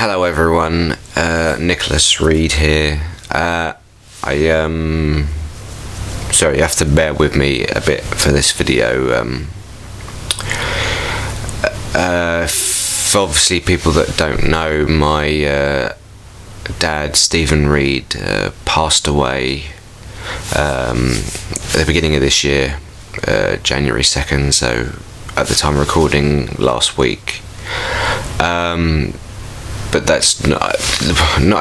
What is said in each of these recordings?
Hello everyone, Nicholas Reed here. Sorry, you have to bear with me a bit for this video. For obviously people that don't know, my dad, Stephen Reed, passed away at the beginning of this year, January 2nd, so at the time recording last week. But that's not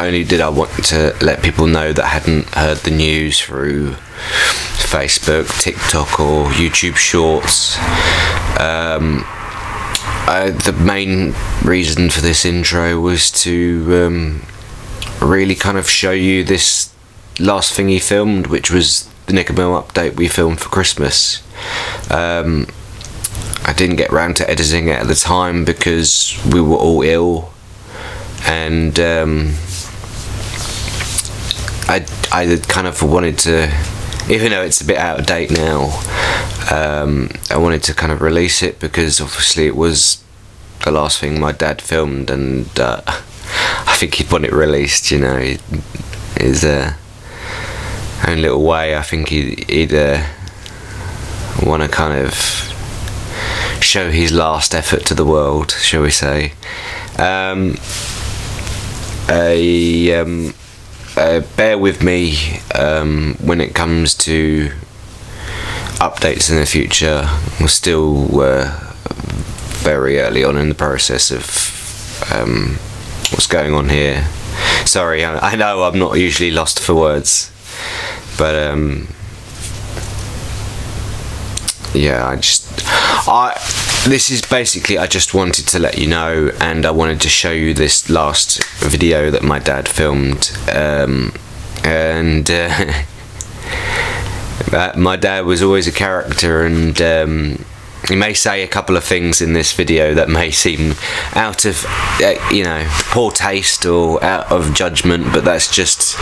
only did I want to let people know that hadn't heard the news through Facebook, TikTok or YouTube Shorts. The main reason for this intro was to really kind of show you this last thing he filmed, which was the NickeRMel update we filmed for Christmas. I didn't get round to editing it at the time because we were all ill, and I kind of wanted to, even though it's a bit out of date now, I wanted to kind of release it because obviously it was the last thing my dad filmed, and I think he'd want it released, you know, his own little way. I think he'd want to kind of show his last effort to the world, shall we say. Bear with me when it comes to updates in the future. We're still very early on in the process of what's going on here. Sorry, I know I'm not usually lost for words, but yeah, this is basically, I just wanted to let you know, and I wanted to show you this last video that my dad filmed, and my dad was always a character, and he may say a couple of things in this video that may seem out of poor taste or out of judgment, but that's just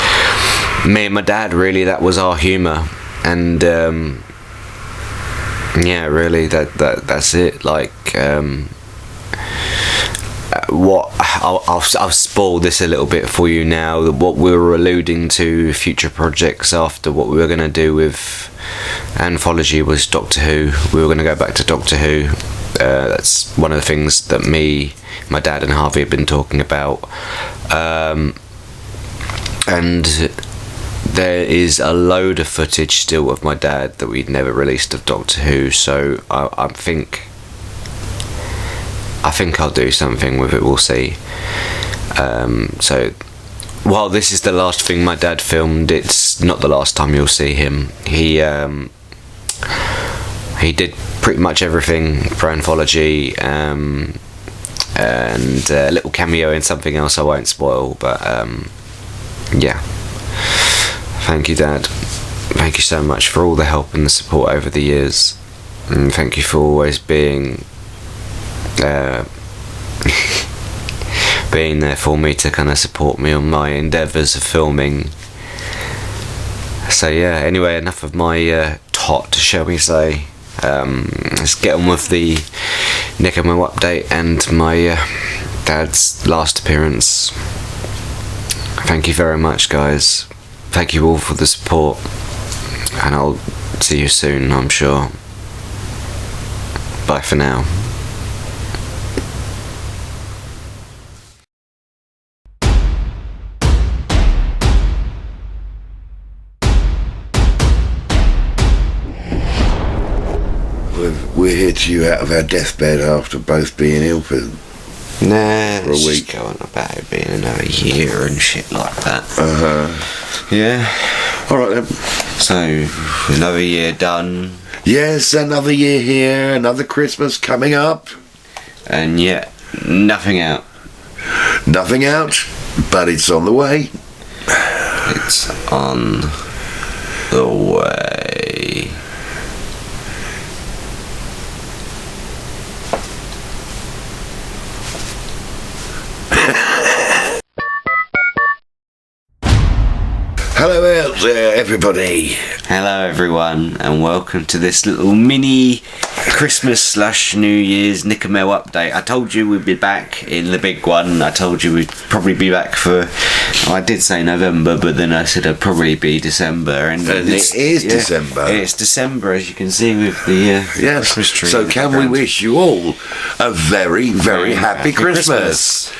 me and my dad, really. That was our humour, and yeah, really, that's it. Like, what I'll spoil this a little bit for you now. What we were alluding to, future projects after what we were going to do with Anthology, was Doctor Who. We were going to go back to Doctor Who. That's one of the things that my dad and Harvey have been talking about, and there is a load of footage still of my dad that we'd never released of Doctor Who, so I think I'll do something with it, we'll see. So while this is the last thing my dad filmed, it's not the last time you'll see him. He did pretty much everything for Anthology, and a little cameo in something else I won't spoil, but yeah. Thank you, Dad. Thank you so much for all the help and the support over the years, and thank you for always being being there for me to kind of support me on my endeavours of filming. So yeah, anyway, enough of my tot, shall we say. Let's get on with the NickeRMel update and my dad's last appearance. Thank you very much, guys. Thank you all for the support, and I'll see you soon, I'm sure. Bye for now. We're here to you out of our deathbed after both being ill for Nah, for a week. Just going about it being another year and shit like that. Yeah. Alright then. So, another year done. Yes, another year here, another Christmas coming up. And yet, nothing out. Nothing out, but it's on the way. It's on the way. Hello out there, everybody. Hello everyone, and welcome to this little mini Christmas / New Year's NickeRMel update. I told you we'd be back in the big one. I told you we'd probably be back for, I did say November, but then I said it'd probably be December. And it is December. It's December, as you can see with the Christmas tree. So can we wish you all a very, very happy Christmas.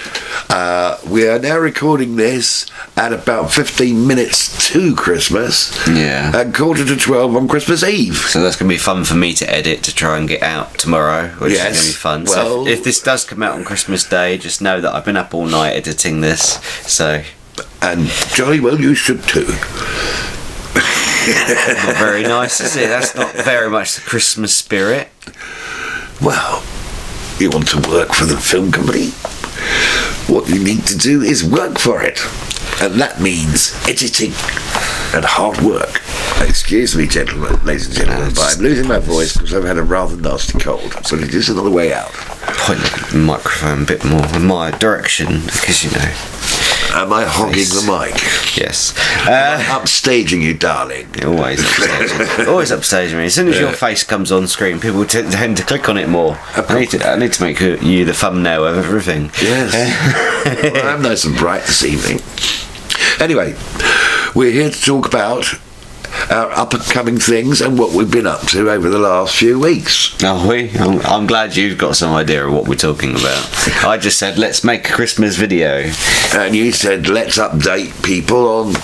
We are now recording this at about 15 minutes to Christmas. Yeah. And 11:45 on Christmas Eve. So that's going to be fun for me to edit to try and get out tomorrow, which is going to be fun. Well, so if this does come out on Christmas Day, just know that I've been up all night editing this. So. And jolly well you should too. Not very nice, is it? That's not very much the Christmas spirit. Well, you want to work for the film company? What you need to do is work for it. And that means editing and hard work. Excuse me, gentlemen, ladies and gentlemen, but I'm losing my voice because I've had a rather nasty cold. But it is another way out. Point the microphone a bit more in my direction, because you know. Am I hogging the mic? Yes. Upstaging you, darling. Always upstaging. Always upstaging me. As soon as your face comes on screen, people tend to click on it more. I need to make you the thumbnail of everything. Yes. Well, I'm nice and bright this evening. Anyway, we're here to talk about our up-and-coming things and what we've been up to over the last few weeks. Are we? I'm glad you've got some idea of what we're talking about. I just said, let's make a Christmas video. And you said, let's update people on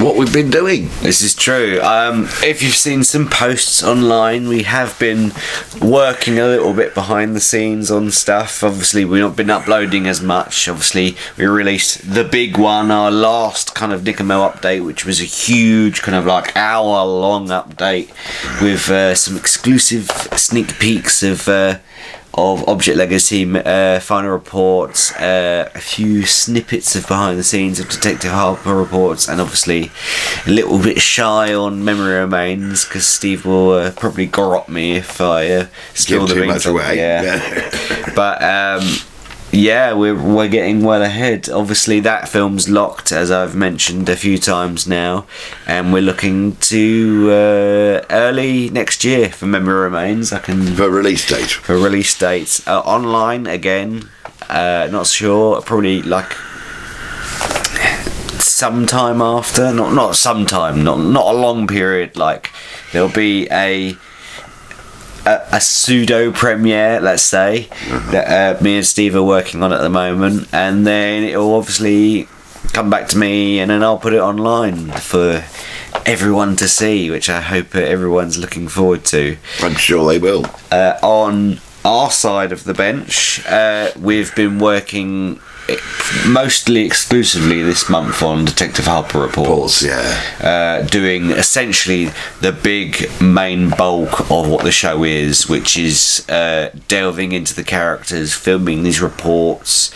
what we've been doing. This is true. If you've seen some posts online, we have been working a little bit behind the scenes on stuff. Obviously, we've not been uploading as much. Obviously, we released the big one, our last kind of NickeRMel update, which was a huge kind of like hour-long update with some exclusive sneak peeks of Object Legacy final reports, a few snippets of behind the scenes of Detective Harper reports, and obviously a little bit shy on Memory Remains because Steve will probably garrot me if I steal the too rings much away. Yeah. But yeah, we're getting well ahead. Obviously, that film's locked, as I've mentioned a few times now, and we're looking to early next year for Memory Remains. For release date. For release dates online again. Not sure. Probably like sometime after. Not sometime. Not a long period. Like there'll be a pseudo premiere, let's say, that me and Steve are working on at the moment, and then it'll obviously come back to me, and then I'll put it online for everyone to see, which I hope everyone's looking forward to. I'm sure they will. On our side of the bench, we've been working mostly exclusively this month on Detective Harper reports, doing essentially the big main bulk of what the show is, which is delving into the characters, filming these reports.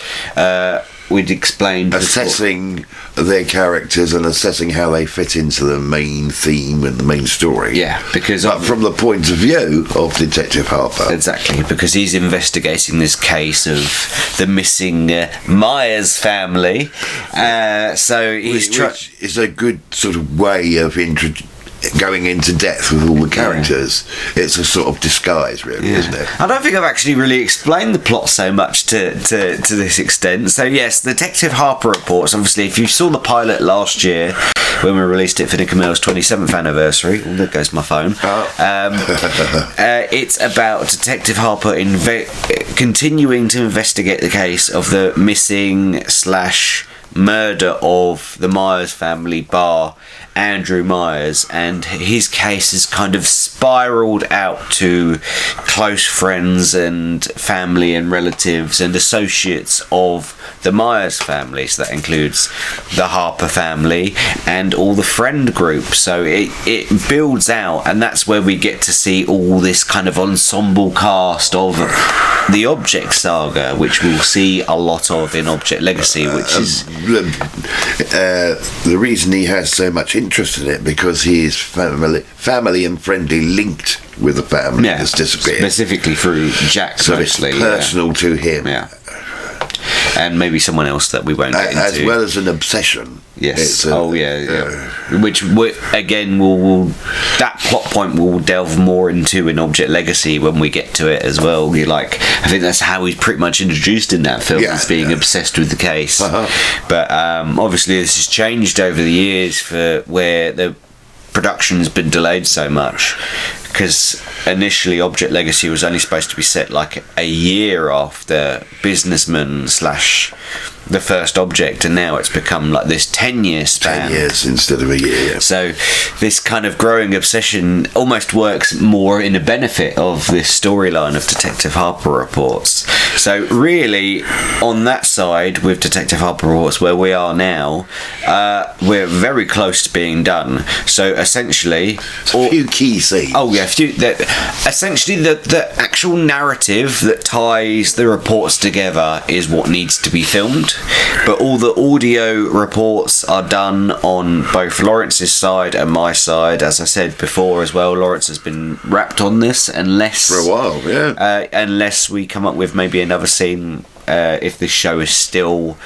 We'd explained assessing their characters and assessing how they fit into the main theme and the main story. Yeah, because from the point of view of Detective Harper. Exactly, because he's investigating this case of the missing Myers family. So he's which is a good sort of way of going into depth with all the characters. It's a sort of disguise, really, isn't it? I don't think I've actually really explained the plot so much to this extent. So yes, Detective Harper reports. Obviously, if you saw the pilot last year when we released it for NickeRMel's 27th anniversary, there goes my phone. It's about Detective Harper continuing to investigate the case of the missing / murder of the Myers family, bar Andrew Myers, and his case has kind of spiraled out to close friends and family and relatives and associates of the Myers family. So that includes the Harper family and all the friend group. So it builds out, and that's where we get to see all this kind of ensemble cast of the Object Saga, which we'll see a lot of in Object Legacy, which is the reason he has so much interest in it, because he is family and friendly linked with the family that's disappeared, specifically through Jack, so mostly. It's personal to him. and maybe someone else that we won't get into. As well as an obsession. Yes. Which again will that plot point will delve more into in Object Legacy when we get to it as well. I think that's how he's pretty much introduced in that film, as being obsessed with the case. But obviously this has changed over the years for where the production's been delayed so much, because initially Object Legacy was only supposed to be set like a year after Businessman / The First Object, and now it's become like this 10-year span. 10 years instead of a year. So this kind of growing obsession almost works more in the benefit of this storyline of Detective Harper Reports. So really, on that side with Detective Harper Reports, where we are now, we're very close to being done. So essentially, a few key scenes. Essentially, the actual narrative that ties the reports together is what needs to be filmed. But all the audio reports are done on both Lawrence's side and my side. As I said before as well, Lawrence has been wrapped on this for a while, unless we come up with maybe another scene if this show is still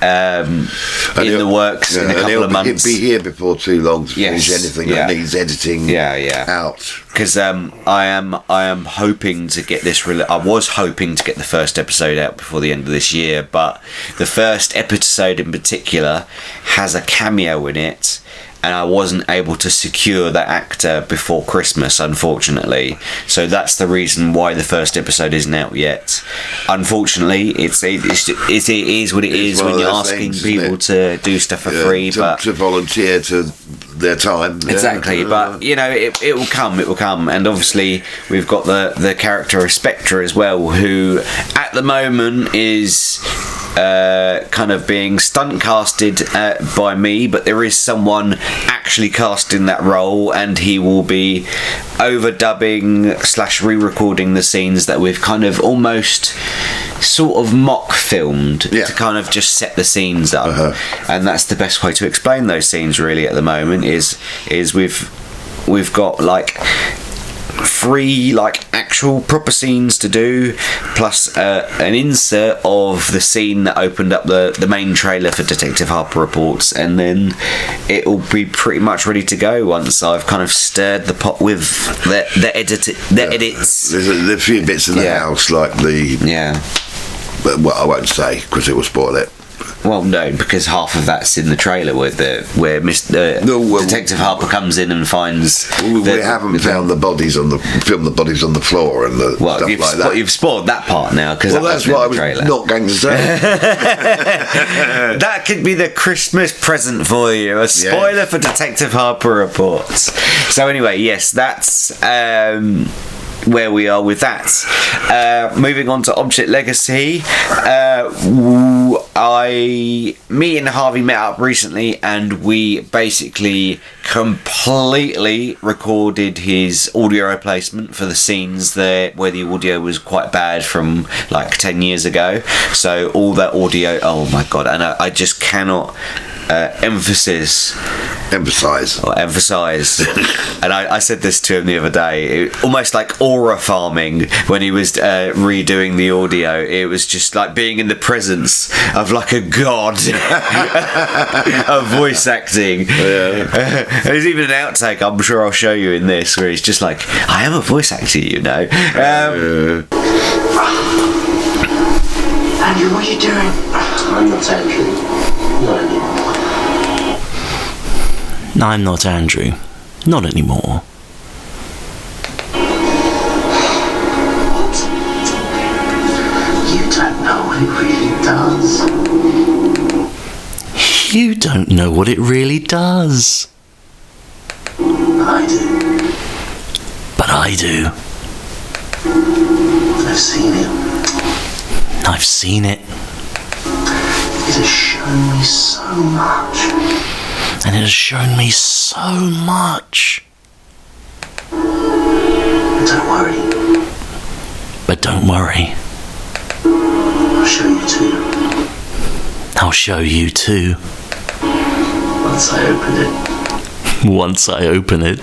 in the works in a couple of months. He'll be here before too long to finish anything that needs editing out. Because I am hoping to get this. I was hoping to get the first episode out before the end of this year, but the first episode in particular has a cameo in it, and I wasn't able to secure that actor before Christmas, unfortunately. So that's the reason why the first episode isn't out yet. Unfortunately, it is what it is when you're asking people to do stuff for free, to volunteer to their time. Exactly, but it will come. It will come, and obviously we've got the character of Spectre as well, who at the moment is kind of being stunt casted by me, but there is someone actually cast in that role, and he will be overdubbing / re-recording the scenes that we've kind of almost sort of mock filmed to kind of just set the scenes up. And that's the best way to explain those scenes really at the moment is we've got like 3 actual proper scenes to do, plus an insert of the scene that opened up the main trailer for Detective Harper Reports, and then it will be pretty much ready to go once I've kind of stirred the pot with the edits. There's a few bits in the house, like but I won't say because it will spoil it. Well, no, because half of that's in the trailer where Detective Harper comes in and finds. We haven't filmed the bodies on the floor and stuff like that. You've spoiled that part now because that's what I was not going to say. That could be the Christmas present for you. A spoiler for Detective Harper Reports. So anyway, yes, that's. Where we are with that. Moving on to Object Legacy, me and Harvey met up recently, and we basically completely recorded his audio replacement for the scenes there where the audio was quite bad from like 10 years ago. So all that audio, oh my god, and I just cannot emphasize and I said this to him the other day, almost like aura farming when he was redoing the audio. It was just like being in the presence of like a god of voice acting. There's even an outtake I'm sure I'll show you in this where he's just like, I am a voice actor, Andrew, what are you doing? I'm not Andrew. Not anymore. I'm not Andrew. Not anymore. What? You don't know what it really does. You don't know what it really does. I do. But I do. I've seen it. I've seen it. It has shown me so much. And it has shown me so much. Don't worry. But don't worry. I'll show you too. I'll show you too. Once I open it. Once I open it.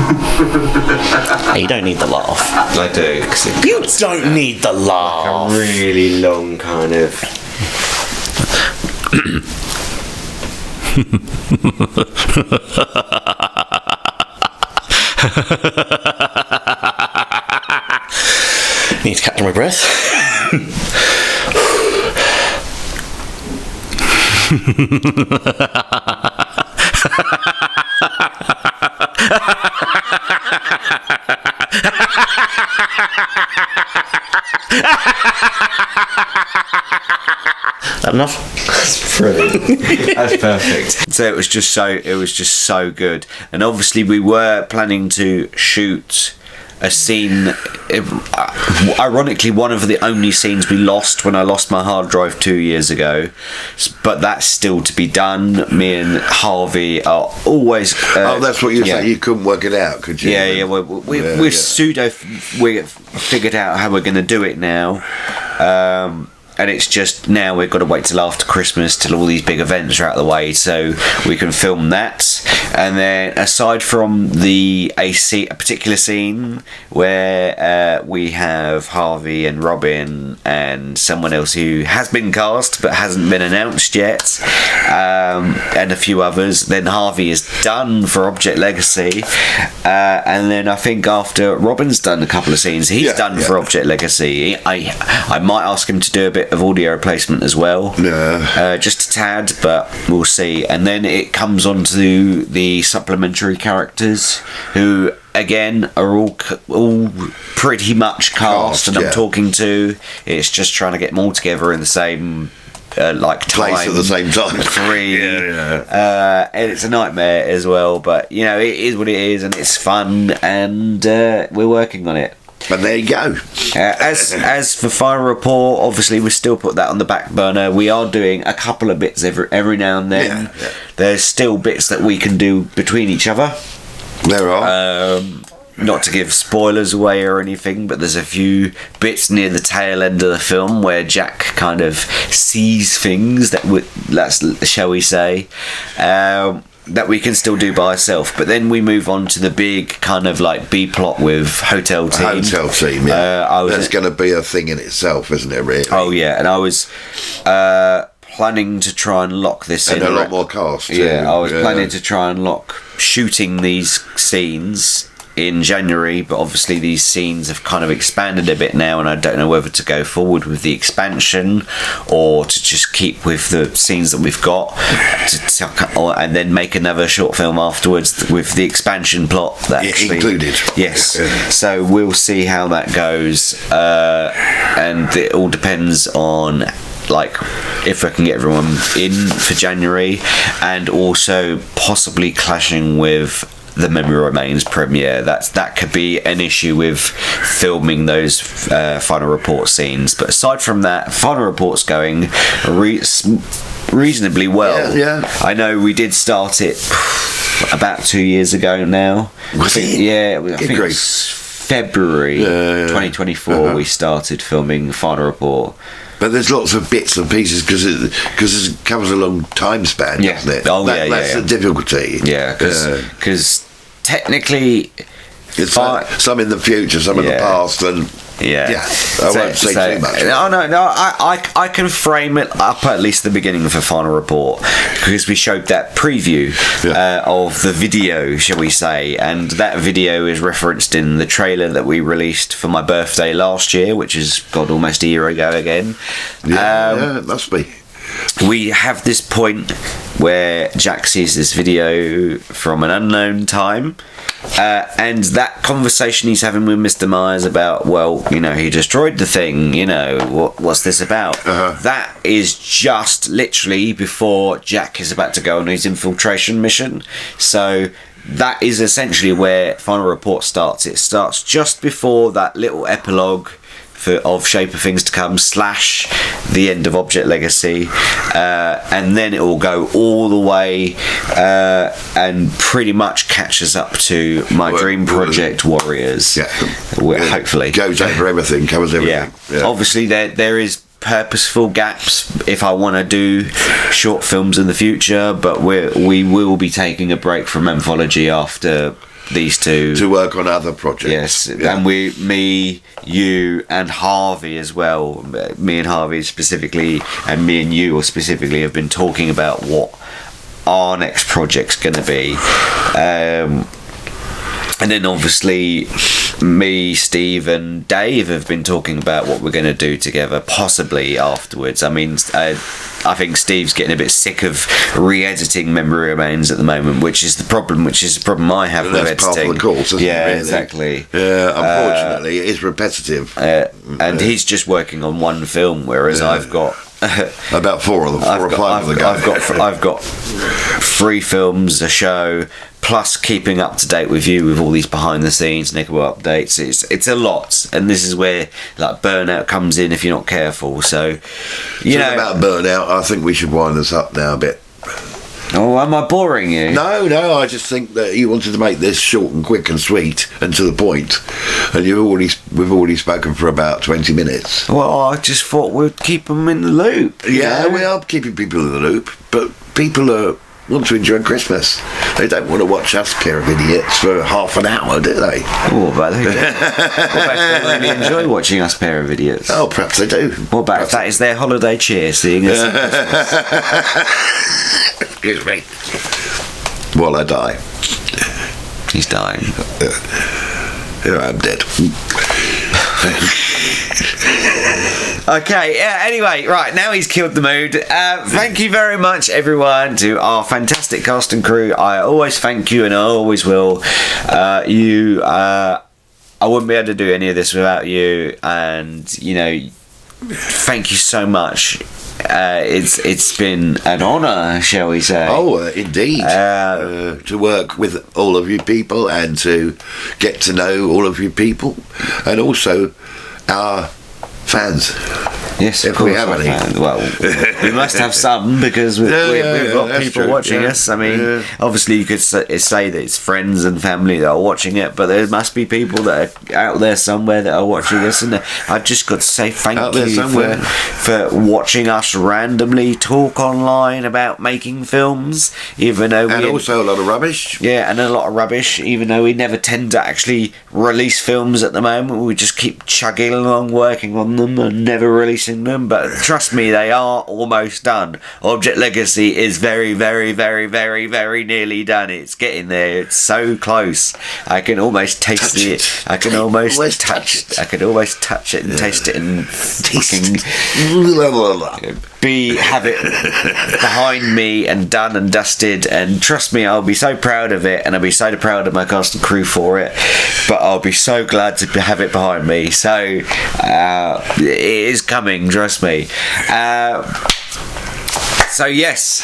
Hey, you don't need the laugh. I do. 'Cause it You don't need the laugh. a really long kind of. Need to catch my breath. That enough? That's brilliant. That's perfect. So it was just so good. And obviously we were planning to shoot a scene, ironically one of the only scenes we lost when I lost my hard drive 2 years ago, but that's still to be done. Me and Harvey are always that's what you say. You couldn't work it out, could you? We've figured out how we're going to do it now. And it's just now we've got to wait till after Christmas till all these big events are out of the way so we can film that. And then aside from a particular scene where we have Harvey and Robin and someone else who has been cast but hasn't been announced yet, and a few others, then Harvey is done for Object Legacy, and then I think after Robin's done a couple of scenes, he's done for Object Legacy. I might ask him to do a bit of audio replacement as well, just a tad, but we'll see. And then it comes on to the supplementary characters who again are all pretty much cast and I'm talking to. It's just trying to get them all together in the same time, place at the same time. And it's a nightmare as well, but you know, it is what it is and it's fun, and we're working on it. And there you go. As for Final Report, obviously we still put that on the back burner. We are doing a couple of bits every now and then. There's still bits that we can do between each other. There are. Not to give spoilers away or anything, but there's a few bits near the tail end of the film where Jack kind of sees things shall we say, that we can still do by ourselves. But then we move on to the big kind of like B plot with Hotel Team. Hotel Team, that's going to be a thing in itself, isn't it, really? Oh, yeah. And I was planning to try and lock this in. And a lot more cast, too. Yeah, I was planning to try and lock shooting these scenes in January, but obviously these scenes have kind of expanded a bit now, and I don't know whether to go forward with the expansion or to just keep with the scenes that we've got and then make another short film afterwards with the expansion plot that actually included. Yes. So we'll see how that goes, and it all depends on like if I can get everyone in for January, and also possibly clashing with the Memory Remains premiere. That could be an issue with filming those Final Report scenes. But aside from that, Final Report's going reasonably well. I know we did start it about 2 years ago now. Was it? Yeah, I think it was February 2024 we started filming Final Report. But there's lots of bits and pieces because it covers a long time span, doesn't it? That's the difficulty. Yeah, because technically it's some in the future, some in the past, and I won't say too much. I can frame it up at least the beginning for Final Report, because we showed that preview of the video, shall we say, and that video is referenced in the trailer that we released for my birthday last year, which is almost a year ago again. It must be. We have this point where Jack sees this video from an unknown time, and that conversation he's having with Mr. Myers about, well, you know, he destroyed the thing, you know, what's this about? That is just literally before Jack is about to go on his infiltration mission. So that is essentially where Final Report starts. It starts just before that little epilogue of Shape of Things to Come / the end of Object Legacy, and then it will go all the way and pretty much catches up to my dream project, Warriors. Hopefully goes over everything, covers everything. Obviously there is purposeful gaps if I want to do short films in the future, but we will be taking a break from anthology after these two to work on other projects. Yes, Yeah. and me, you, and Harvey as well. Me and Harvey specifically, and me and you specifically, have been talking about what our next project's going to be. And then obviously me, Steve and Dave have been talking about what we're going to do together, possibly afterwards. I mean, I think Steve's getting a bit sick of re-editing Memory Remains at the moment, which is the problem I have with That's editing. part of the course, isn't yeah, it, really? exactly. Yeah, unfortunately, it is repetitive. And he's just working on one film, whereas I've got About four or five of the guys. I've got 3 films, a show, plus keeping up to date with you with all these behind the scenes NickeRMel updates. It's a lot, and this is where like burnout comes in if you're not careful. So you know about burnout, I think we should wind this up now a bit. Oh, am I boring you? No, I just think that you wanted to make this short and quick and sweet and to the point, and we've already spoken for about 20 minutes. Well, I just thought we'd keep them in the loop. Yeah, we are keeping people in the loop, but people want to enjoy Christmas. They don't want to watch us pair of idiots for half an hour, do they? Oh, but they really enjoy watching us pair of idiots. Oh, perhaps they do. What about if that is their holiday cheer, seeing us at Christmas? Excuse me. While I die. He's dying. Here I'm dead. Okay, yeah, anyway, right, now he's killed the mood. Thank you very much, everyone, to our fantastic cast and crew. I always thank you, and I always will. I wouldn't be able to do any of this without you, and, you know, thank you so much. It's been an honour, shall we say? Oh, indeed. To work with all of you people and to get to know all of you people, and also our fans. Yes, if we have any. Well, we must have some because we've got people true. watching us. I mean, obviously you could say that it's friends and family that are watching it, but there must be people that are out there somewhere that are watching us, and I've just got to say thank you for watching us randomly talk online about making films, even though also a lot of rubbish. Yeah, and a lot of rubbish, even though we never tend to actually release films at the moment. We just keep chugging along, working on them and never releasing them, but trust me, they are almost done. Object Legacy is very, very, very, very, very nearly done. It's getting there. It's so close. I can almost taste it. I can almost touch it. I can almost touch it and taste it and fucking have it behind me and done and dusted. And trust me, I'll be so proud of it, and I'll be so proud of my cast and crew for it. But I'll be so glad to have it behind me. So it is coming. Trust me. So yes,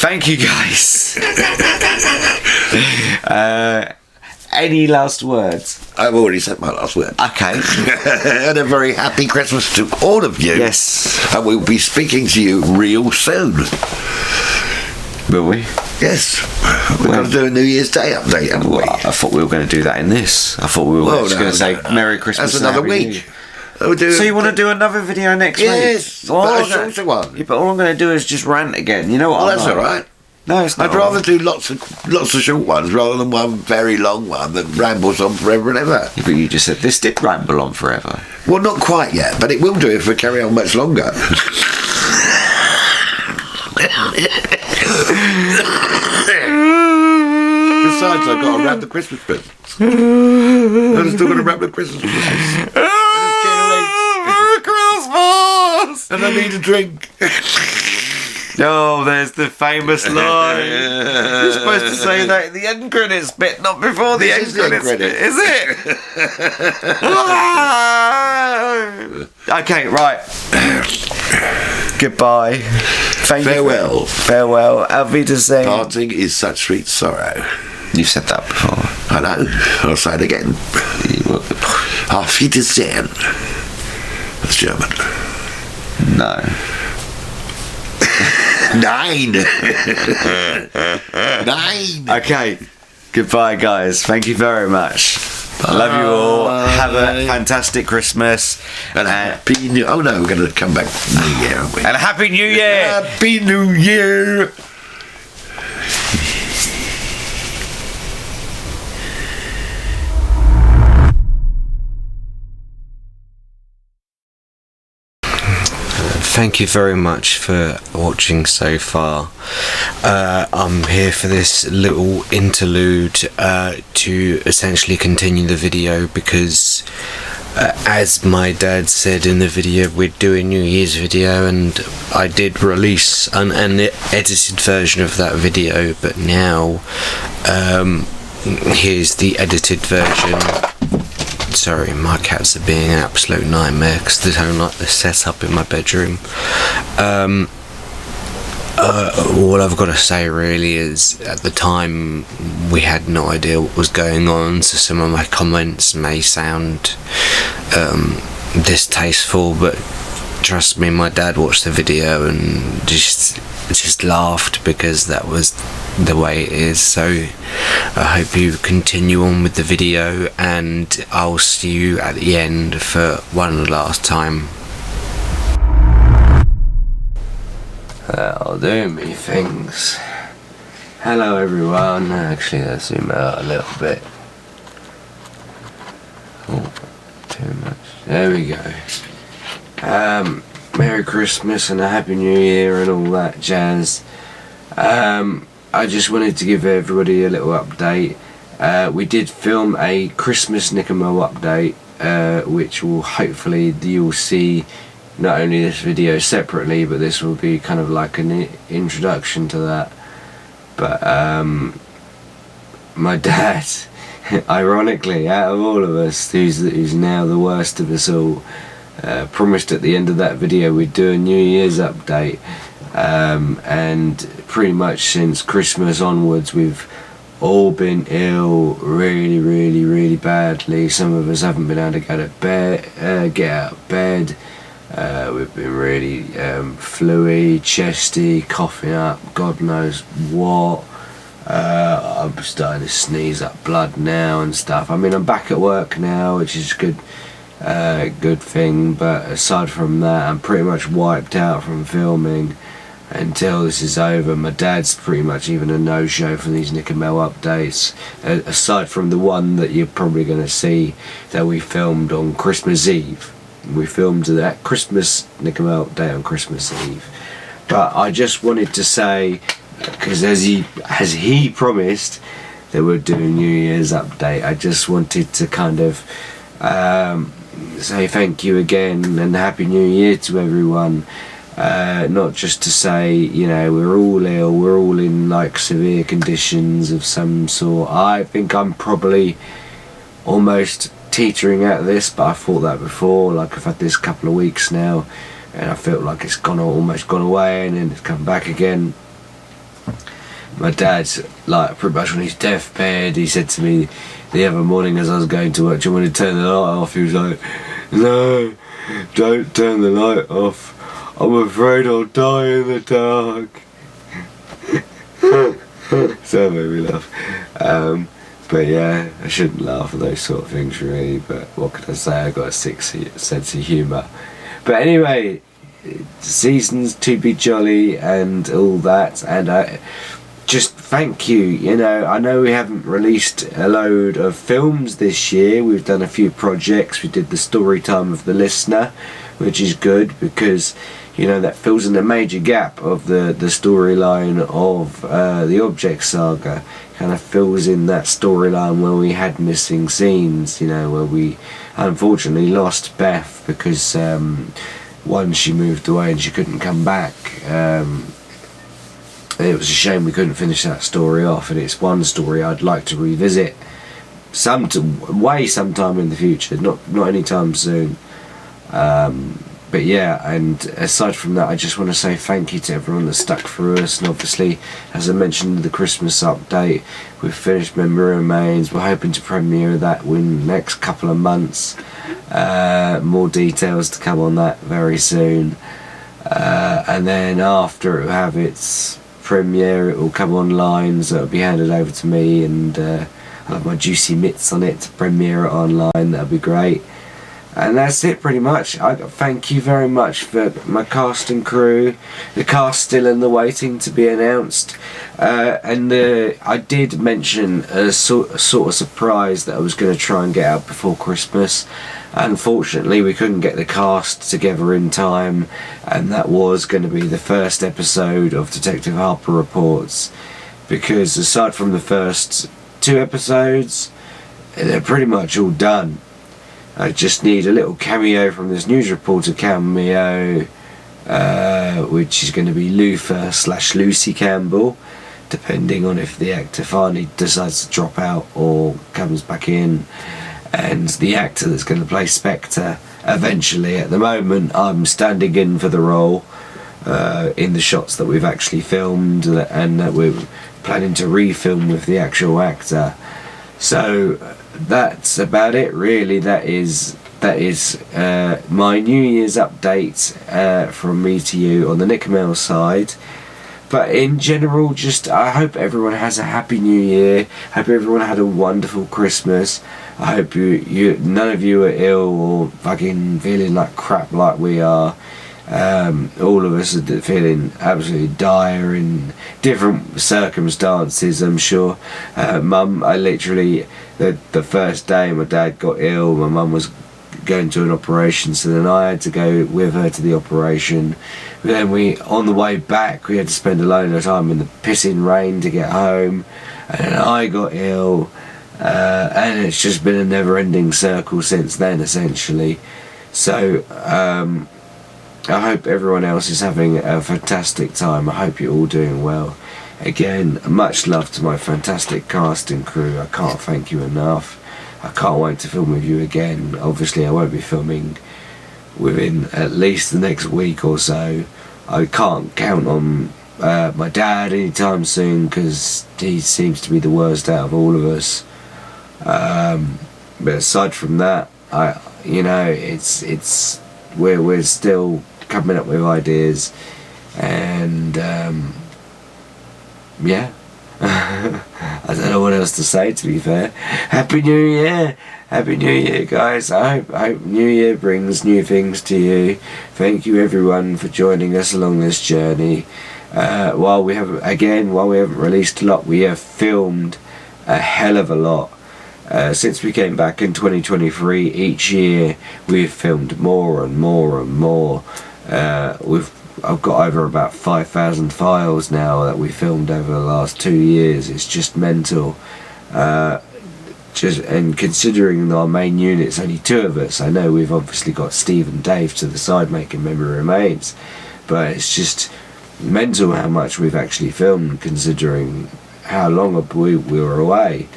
thank you guys. Any last words? I've already said my last word. Okay. And a very happy Christmas to all of you. Yes. And we'll be speaking to you real soon. Will we? Yes. We're going to do a New Year's Day update, haven't we? Well, I thought we were going to do that in this. I thought we were just going to say Merry Christmas. That's another and Happy New week. Year. So you want to do another video next week? Yes, but a shorter one. Yeah, but all I'm going to do is just rant again. You know what? Well, that's all right. No, it's not. I'd rather do lots of short ones rather than one very long one that rambles on forever and ever. Yeah, but you just said this did ramble on forever. Well, not quite yet, but it will do if we carry on much longer. Besides, I've got to wrap the Christmas presents. I'm still going to wrap the Christmas presents. Merry Christmas! And I need a drink. Oh, there's the famous line. You're supposed to say that at the end credits bit, not before the end credits bit, is it? Okay, right. Goodbye. Farewell. Farewell. Auf Wiedersehen. Parting is such sweet sorrow. You've said that before. I know. I'll say it again. Auf Wiedersehen. That's German. No. Nine. Nine. Okay. Goodbye, guys. Thank you very much. Love you all. Have a fantastic Christmas. And a happy New... Oh, no, we're going to come back New Year, aren't we? And a Happy New Year. Happy New Year. thank you very much for watching so far. I'm here for this little interlude to essentially continue the video because as my dad said in the video, we're doing New Year's video, and I did release an edited version of that video, but now here's the edited version. Sorry, my cats are being an absolute nightmare because they don't like the setup in my bedroom. All I've got to say really is at the time we had no idea what was going on, so some of my comments may sound distasteful, but trust me, my dad watched the video and just laughed because that was the way it is. So I hope you continue on with the video, and I'll see you at the end for one last time. That'll do me things. Hello everyone. Actually, let's zoom out a little bit. Oh, too much. There we go. Merry Christmas and a Happy New Year and all that jazz. I just wanted to give everybody a little update. We did film a Christmas NickeRMel update, which will hopefully you'll see not only this video separately, but this will be kind of like an introduction to that. But my dad, ironically, out of all of us, who's now the worst of us all, promised at the end of that video we'd do a New Year's update, and pretty much since Christmas onwards we've all been ill really badly. Some of us haven't been able to get out of bed. We've been really fluey, chesty, coughing up God knows what. I'm starting to sneeze up blood now and stuff. I mean, I'm back at work now, which is good thing, but aside from that I'm pretty much wiped out from filming until this is over. My dad's pretty much even a no-show for these NickeRMel updates, aside from the one that you're probably going to see that we filmed on Christmas Eve. We filmed that Christmas NickeRMel update on Christmas Eve. But I just wanted to say, because as he promised that we're doing New Year's update, I just wanted to kind of say thank you again and Happy New Year to everyone. Not just to say, you know, we're all ill, we're all in like severe conditions of some sort. I think I'm probably almost teetering out of this, but I thought that before. Like, I've had this couple of weeks now and I felt like it's almost gone away and then it's come back again. My dad's like pretty much on his deathbed. He said to me the other morning as I was going to work, "Do you want to turn the light off?" He was like, "No, don't turn the light off. I'm afraid I'll die in the dark." So that made me laugh. But yeah, I shouldn't laugh at those sort of things really, but what could I say? I got a sick sense of humour. But anyway, seasons to be jolly and all that, and I just thank you. You know, I know we haven't released a load of films this year. We've done a few projects. We did the story time of the listener, which is good because, you know, that fills in a major gap of the storyline of the Object Saga. Kind of fills in that storyline where we had missing scenes, you know, where we unfortunately lost Beth because one, she moved away and she couldn't come back. It was a shame we couldn't finish that story off, and it's one story I'd like to revisit sometime in the future, not anytime soon. But yeah, and aside from that, I just want to say thank you to everyone that stuck through us. And obviously, as I mentioned in the Christmas update, we've finished Memory Remains. We're hoping to premiere that in the next couple of months. More details to come on that very soon. And then after it will have its premiere, it will come online, so it'll be handed over to me, and I'll have my juicy mitts on it to premiere it online. That'll be great. And that's it pretty much. I thank you very much for my cast and crew. The cast still in the waiting to be announced. I did mention a sort of surprise that I was going to try and get out before Christmas. Unfortunately, we couldn't get the cast together in time, and that was going to be the first episode of Detective Harper Reports, because aside from the first 2 episodes, they're pretty much all done. I just need a little cameo from this news reporter cameo, which is going to be Luther/Lucy Campbell, depending on if the actor finally decides to drop out or comes back in. And the actor that's going to play Spectre eventually. At the moment, I'm standing in for the role in the shots that we've actually filmed and that we're planning to refilm with the actual actor. So that's about it, really. That is my New Year's update from me to you on the NickeRMel side. But in general, just I hope everyone has a happy New Year. Hope everyone had a wonderful Christmas. I hope you none of you are ill or fucking feeling like crap like we are. All of us are feeling absolutely dire in different circumstances, I'm sure. Mum, I literally, the first day my dad got ill, my mum was going to an operation, so then I had to go with her to the operation. But then on the way back, we had to spend a load of time in the pissing rain to get home, and then I got ill, and it's just been a never-ending circle since then, essentially. So, I hope everyone else is having a fantastic time. I hope you're all doing well. Again, much love to my fantastic cast and crew. I can't thank you enough. I can't wait to film with you again. Obviously, I won't be filming within at least the next week or so. I can't count on my dad anytime soon, because he seems to be the worst out of all of us. But aside from that, we're still coming up with ideas, and yeah. I don't know what else to say, to be fair. Happy New Year! Happy New Year, guys. I hope New Year brings new things to you. Thank you, everyone, for joining us along this journey. While we haven't released a lot, we have filmed a hell of a lot. Since we came back in 2023, each year we've filmed more and more and more. I've got over about 5,000 files now that we filmed over the last 2 years. It's just mental. And considering our main unit's only 2 of us, I know we've obviously got Steve and Dave to the side making Memory Remains, but it's just mental how much we've actually filmed, considering how long we were away.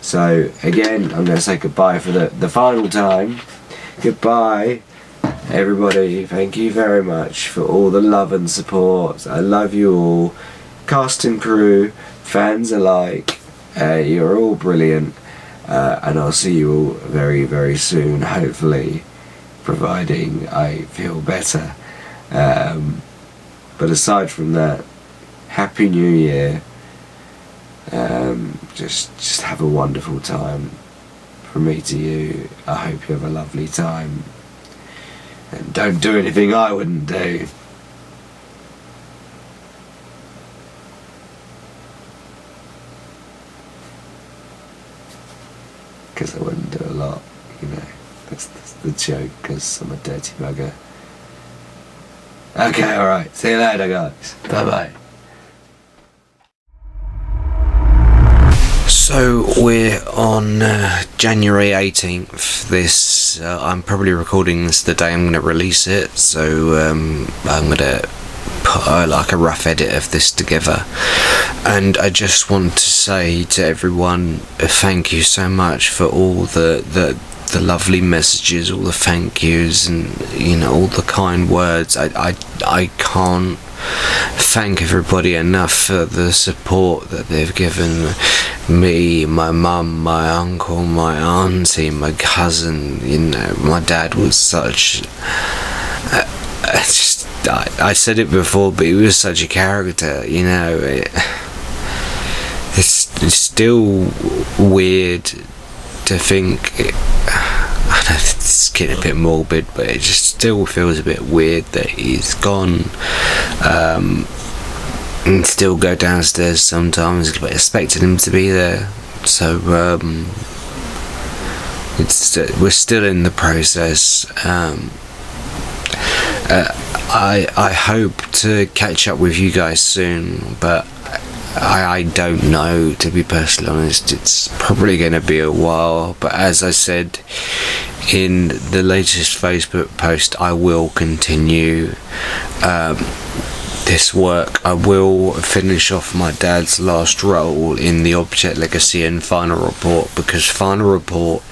So again, I'm going to say goodbye for the final time. Goodbye, everybody. Thank you very much for all the love and support. I love you all, cast and crew, fans alike. You're all brilliant, and I'll see you all very, very soon, hopefully, providing I feel better. But aside from that, Happy New Year. Just have a wonderful time. From me to you, I hope you have a lovely time, and don't do anything I wouldn't do. Because I wouldn't do a lot, that's the joke, because I'm a dirty bugger. Okay, alright, see you later, guys. Bye bye. So we're on January 18th. I'm probably recording this the day I'm going to release it, so I'm going to put a rough edit of this together. And I just want to say to everyone, thank you so much for all the lovely messages, all the thank yous, and all the kind words. I can't thank everybody enough for the support that they've given me, my mum, my uncle, my auntie, my cousin. My dad was such I said it before, but he was such a character. It's still weird to think. It's it's getting a bit morbid, but it just still feels a bit weird that he's gone. And still go downstairs sometimes, but expecting him to be there. So we're still in the process. I hope to catch up with you guys soon, but I don't know, to be perfectly honest. It's probably going to be a while, but as I said in the latest Facebook post, I will continue this work. I will finish off my dad's last role in the Object Legacy and Final Report, because Final Report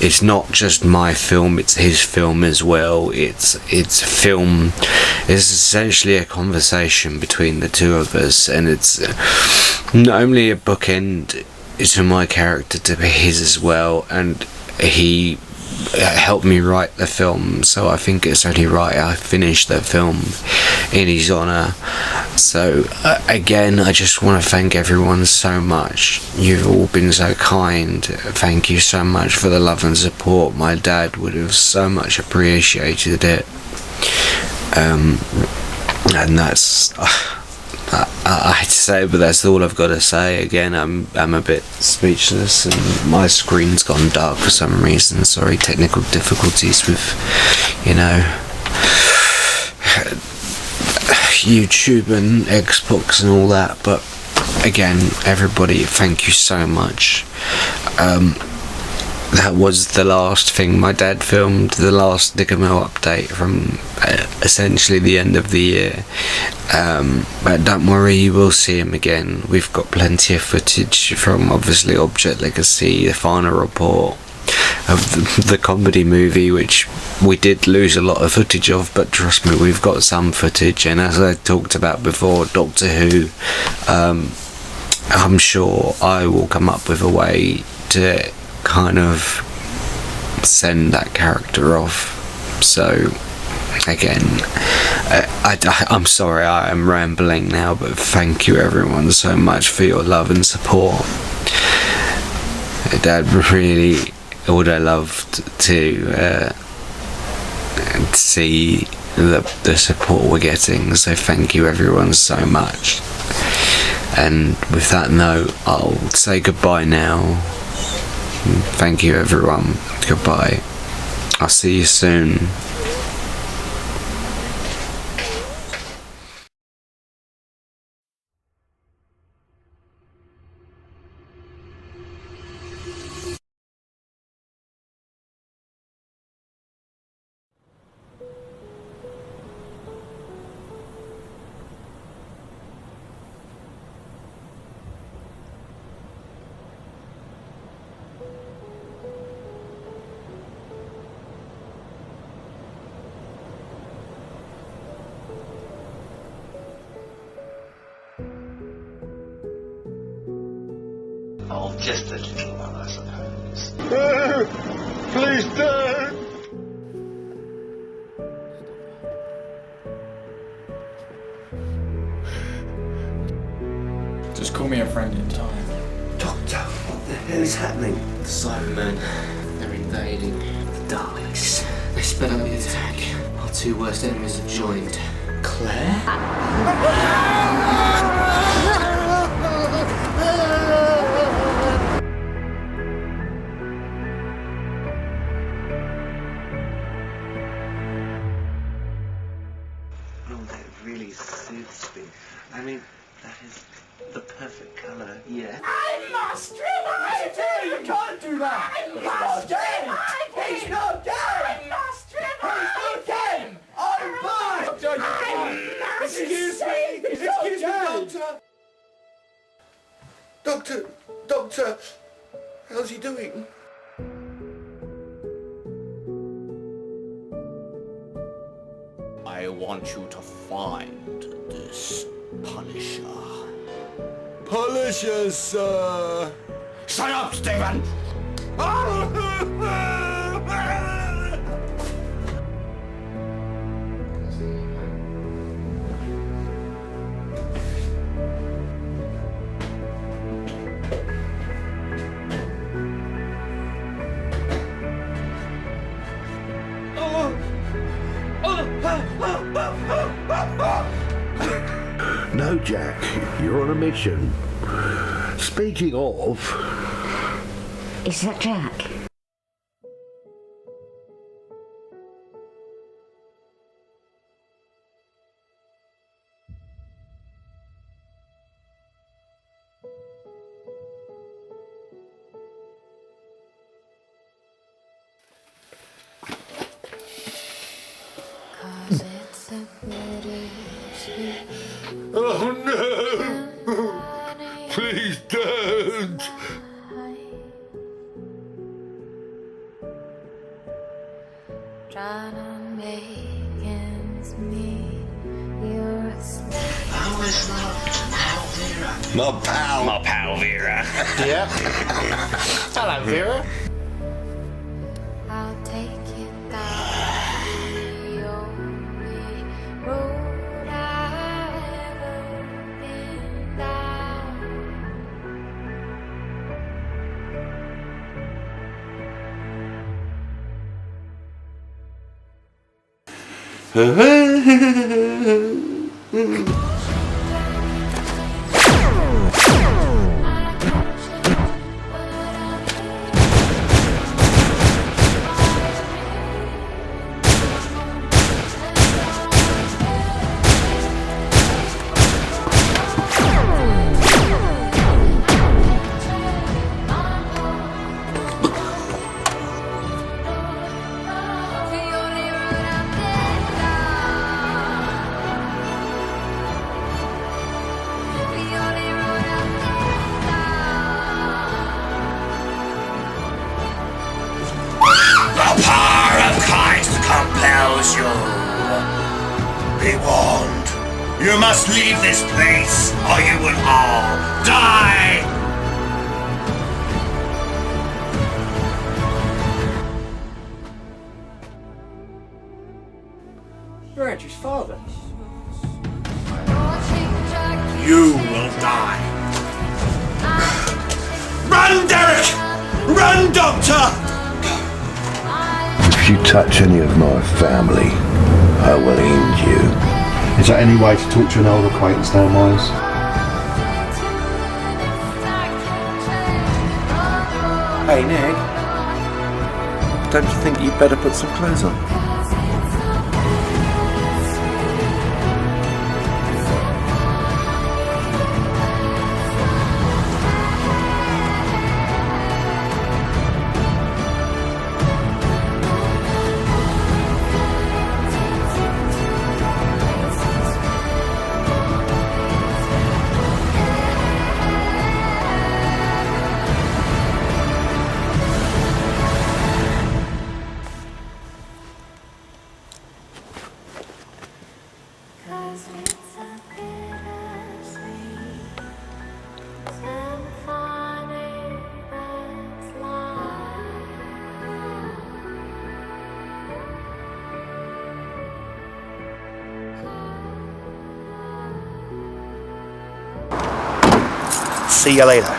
is not just my film, it's his film as well. It's film. It's essentially a conversation between the two of us, and it's not only a bookend to my character to be his as well, and he helped me write the film, so I think it's only right I finish the film in his honour. So again, I just want to thank everyone so much. You've all been so kind. Thank you so much for the love and support. My dad would have so much appreciated it. And that's I hate to say it, but that's all I've got to say. Again, I'm a bit speechless, and my screen's gone dark for some reason. Sorry, technical difficulties with, YouTube and Xbox and all that. But again, everybody, thank you so much. That was the last thing my dad filmed, the last NickeRMel update from essentially the end of the year. But don't worry, you will see him again. We've got plenty of footage from obviously Object Legacy, the Final Report, of the comedy movie, which we did lose a lot of footage of, but trust me, we've got some footage. And as I talked about before, Doctor Who, I'm sure I will come up with a way to kind of send that character off. So again, I'm sorry I am rambling now, but thank you everyone so much for your love and support. Dad really would have loved to see the support we're getting, so thank you everyone so much. And with that note, I'll say goodbye now. Thank you everyone. Goodbye. I'll see you soon. Oh, just a little one, I suppose. Please don't! Just call me a friend in time. Doctor, what the hell is happening? The Cybermen, they're invading. The Daleks, they sped up the attack. Our two worst enemies have joined. Claire? Really suits me. I mean, that is the perfect colour. Yeah. I must revive him! You can't do that! I must revive him! He's not dead! I must revive him! I'm fine! I must Excuse me! Excuse me, Doctor! Doctor! How's he doing? I want you to find this Punisher. Punisher, sir! Shut up, Stephen! No, Jack, you're on a mission. Speaking of... Is that Jack? Oh no! Please don't! My pal Vera. Yeah. Hello, Vera. I'll take it down the only road I've ever been down. The power of Christ compels you. Be warned. You must leave this place, or you will all die. You're Andrew's father. You will die. Run, Derek! Run, Doctor! If you touch any of my family, I will end you. Is there any way to talk to an old acquaintance now, Miles? Hey, Nick. Don't you think you'd better put some clothes on? See you later.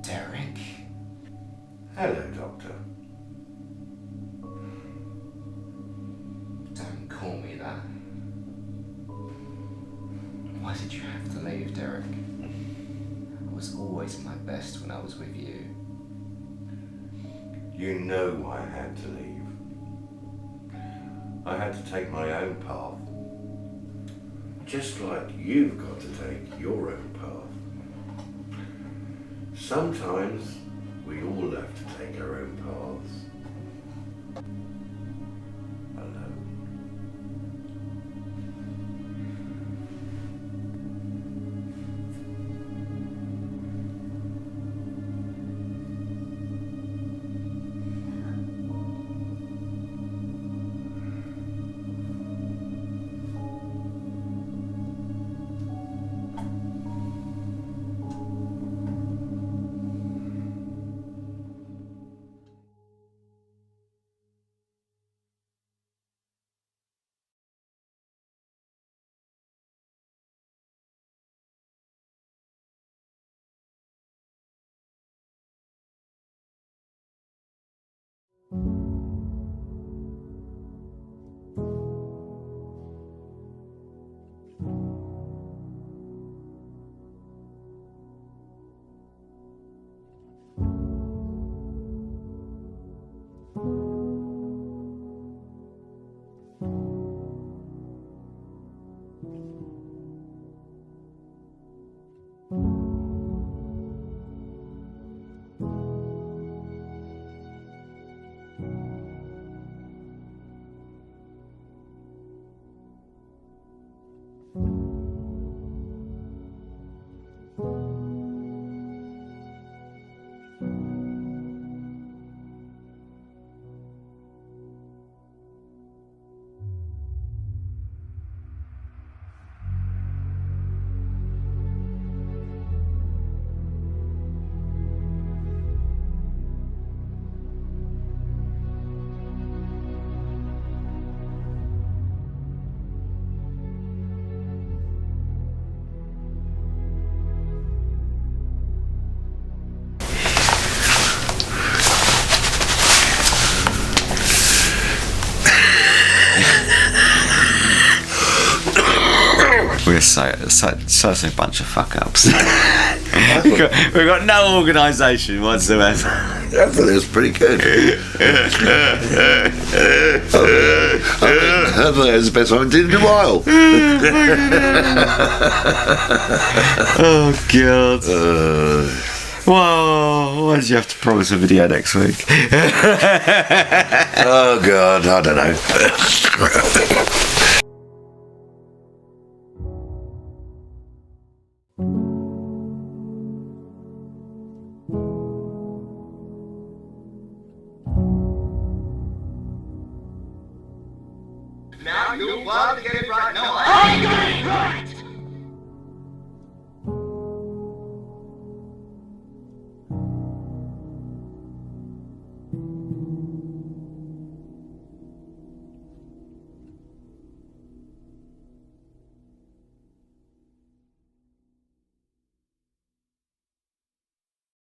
Derek? Hello, Doctor. Don't call me that. Why did you have to leave, Derek? I was always my best when I was with you. You know I had to leave. I had to take my own path. Just like you've got to take your own path. Sometimes we all have to take our own paths. Alone. such a bunch of fuck ups. we've got no organisation whatsoever. I thought it was pretty good. I thought it was the best one I did in a while. Oh God. Whoa, why did you have to promise a video next week? Oh God, I don't know. Now you'll want to get it right. No,